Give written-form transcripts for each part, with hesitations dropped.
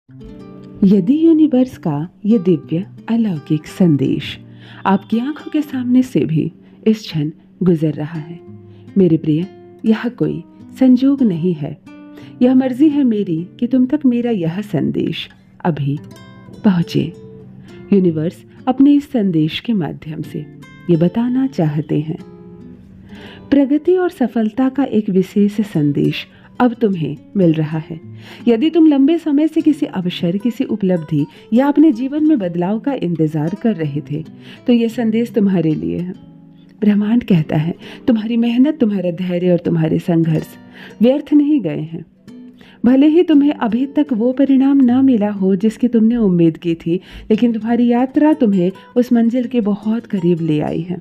यदि यूनिवर्स का ये दिव्य अलौकिक संदेश आपकी आंखों के सामने से भी इस क्षण गुजर रहा है, मेरे प्रिय, यह कोई संजोग नहीं है। यह मर्जी है मेरी कि तुम तक मेरा यह संदेश अभी पहुँचे। यूनिवर्स अपने इस संदेश के माध्यम से ये बताना चाहते हैं, प्रगति और सफलता का एक विशेष संदेश अब तुम्हें मिल रहा है। यदि तुम लंबे समय से किसी अवसर, किसी उपलब्धि या अपने जीवन में बदलाव का इंतजार कर रहे थे, तो यह संदेश तुम्हारे लिए है। ब्रह्मांड कहता है, तुम्हारी मेहनत, तुम्हारा धैर्य और तुम्हारे संघर्ष व्यर्थ नहीं गए हैं। भले ही तुम्हें अभी तक वो परिणाम ना मिला हो जिसकी तुमने उम्मीद की थी, लेकिन तुम्हारी यात्रा तुम्हें उस मंजिल के बहुत करीब ले आई है।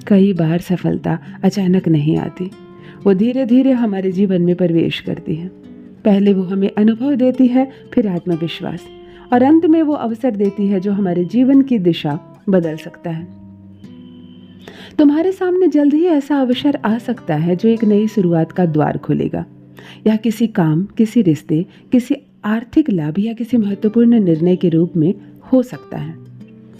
कई बार सफलता अचानक नहीं आती, वो धीरे धीरे हमारे जीवन में प्रवेश करती है। पहले वो हमें अनुभव देती है, फिर आत्मविश्वास, और अंत में वो अवसर देती है जो हमारे जीवन की दिशा बदल सकता है। तुम्हारे सामने जल्द ही ऐसा अवसर आ सकता है जो एक नई शुरुआत का द्वार खोलेगा। यह किसी काम, किसी रिश्ते, किसी आर्थिक लाभ या किसी महत्वपूर्ण निर्णय के रूप में हो सकता है।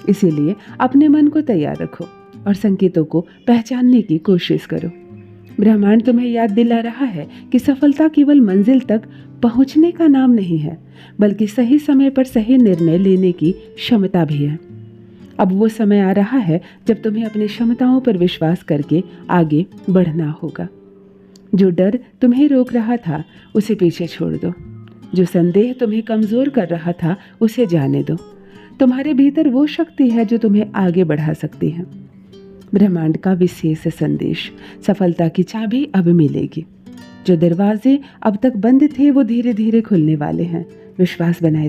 इसीलिए अपने मन को तैयार रखो और संकेतों को पहचानने की कोशिश करो। ब्रह्मांड तुम्हें याद दिला रहा है कि सफलता केवल मंजिल तक पहुंचने का नाम नहीं है, बल्कि सही समय पर सही निर्णय लेने की क्षमता भी है। अब वो समय आ रहा है जब तुम्हें अपनी क्षमताओं पर विश्वास करके आगे बढ़ना होगा। जो डर तुम्हें रोक रहा था उसे पीछे छोड़ दो। जो संदेह तुम्हें कमजोर कर रहा था उसे जाने दो। तुम्हारे भीतर वो शक्ति है जो तुम्हें आगे बढ़ा सकती है। ब्रह्मांड का विशेष संदेश, सफलता की चाबी अब मिलेगी। जो दरवाजे अब तक बंद थे वो धीरे धीरे खुलने वाले हैं। विश्वास बनाए